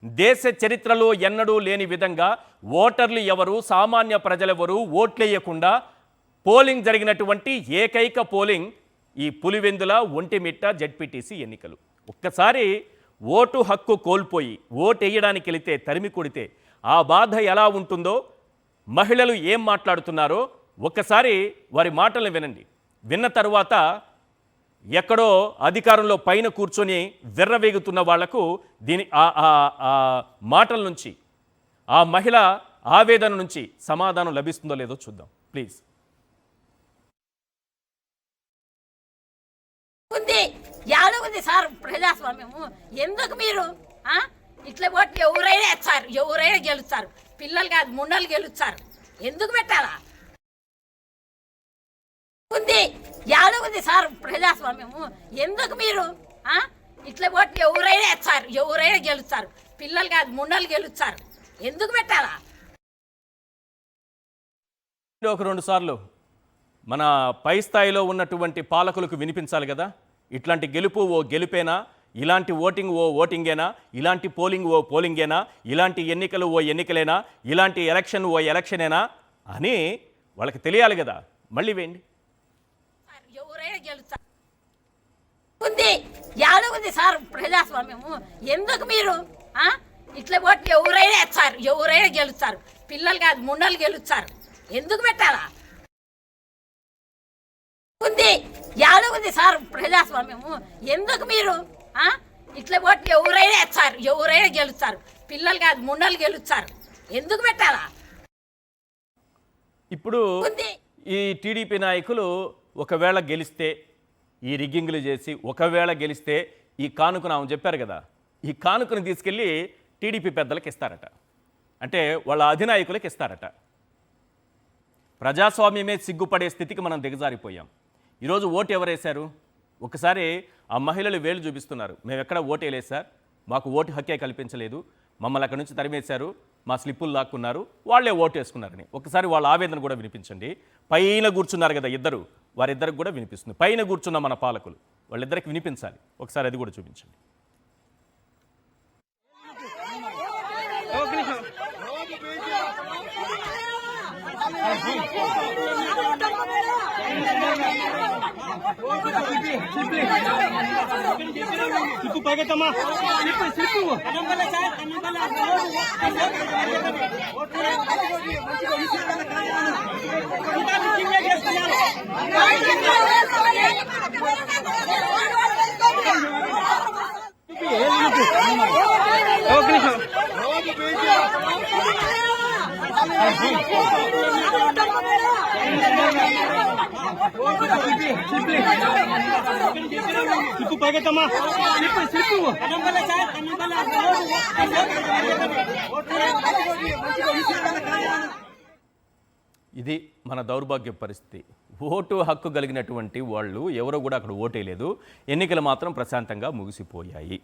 దేశ చరిత్రలో ఎన్నడూ లేని విధంగా ఓటర్లు ఎవరు సామాన్య ప్రజలెవరు ఓట్లేయకుండా పోలింగ్ జరిగినటువంటి ఏకైక పోలింగ్ ఈ పులివెందుల ఒంటిమిట్ట జెడ్పీటీసీ ఎన్నికలు. ఒక్కసారి ఓటు హక్కు కోల్పోయి ఓటేయడానికి వెళితే తరిమి కొడితే ఆ బాధ ఎలా ఉంటుందో, మహిళలు ఏం మాట్లాడుతున్నారో ఒక్కసారి వారి మాటలను వినండి. విన్న తరువాత ఎక్కడో అధికారంలో పైన కూర్చొని విర్రవేగుతున్న వాళ్లకు దీని మాటల నుంచి, ఆ మహిళ ఆవేదన నుంచి సమాధానం లభిస్తుందో లేదో చూద్దాం ప్లీజ్. ఉంది సార్ ప్రజాస్వామ్యము. ఎందుకు మీరు ఇట్లా ఓట్లు ఎవరైనా వేస్తారు, ఎవరైనా గెలుస్తారు, పిల్లలు కాదు ముండలు గెలుస్తారు. ఎందుకు పెట్టాలా? ఉంది యాదవుంది సార్ ప్రజాస్వామ్యము. ఎందుకు మీరు ఇట్లా ఓట్లు ఎవరైనా వేస్తారు, ఎవరైనా గెలుస్తారు, పిల్లలు కాదు ముండలు గెలుస్తారు. ఎందుకు పెట్టాలా? ఒక 2 సార్లు మన పై స్థాయిలో ఉన్నటువంటి పాలకులకు వినిపించాలి కదా, ఇట్లాంటి గెలుపు ఓ గెలుపేనా, ఇలాంటి ఓటింగ్ ఓ ఓటింగేనా, ఇలాంటి పోలింగ్ ఓ పోలింగేనా, ఇలాంటి ఎన్నికలు ఓ ఎన్నికలేనా, ఇలాంటి ఎలక్షన్ ఓ ఎలక్షనేనా అని వాళ్ళకి తెలియాలి కదా. మళ్ళీ వేయండి. ఎవరైనా గెలుస్తారు. ఉంది యాదవుంది సార్ ప్రజాస్వామ్యము. ఎందుకు మీరు ఇట్లా ఓట్లు ఎవరైనా వేస్తారు, ఎవరైనా గెలుస్తారు, పిల్లలు కాదు ముండలు గెలుస్తారు. ఎందుకు పెట్టాలా? ఉంది యాదవుంది సార్ ప్రజాస్వామ్యము. ఎందుకు మీరు ఇట్లా ఓట్లు ఎవరైనా వేస్తారు, ఎవరైనా గెలుస్తారు, పిల్లలు కాదు ముండలు గెలుస్తారు. ఎందుకు పెట్టాలా? ఇప్పుడు ఈ టీడీపీ నాయకులు ఒకవేళ గెలిస్తే, ఈ రిగ్గింగ్లు చేసి ఒకవేళ గెలిస్తే ఈ కానుకను ఆమె చెప్పారు కదా, ఈ కానుకను తీసుకెళ్ళి టీడీపీ పెద్దలకు ఇస్తారట, అంటే వాళ్ళ అధినాయకులకు ఇస్తారట. ప్రజాస్వామ్యమే సిగ్గుపడే స్థితికి మనం దిగజారిపోయాం. ఈరోజు ఓటు ఎవరేశారు? ఒకసారి ఆ మహిళలు వేలు చూపిస్తున్నారు. మేము ఎక్కడ ఓటు వేయలేదు సార్, మాకు ఓటు హక్కే కల్పించలేదు, మమ్మల్ని అక్కడి నుంచి తరిమేశారు, మా స్లిప్పులు లాక్కున్నారు, వాళ్ళే ఓటు వేసుకున్నారని. ఒకసారి వాళ్ళ ఆవేదన కూడా వినిపించండి. పైన కూర్చున్నారు కదా ఇద్దరు, వారిద్దరికి కూడా వినిపిస్తుంది. పైన కూర్చున్న మన పాలకులు వాళ్ళిద్దరికి వినిపించాలి. ఒకసారి అది కూడా చూపించండి. ఇది మన దౌర్భాగ్య పరిస్థితి. ఓటు హక్కు కలిగినటువంటి వాళ్ళు ఎవరో కూడా అక్కడ ఓటేయలేదు. ఎన్నికలు మాత్రం ప్రశాంతంగా ముగిసిపోయాయి.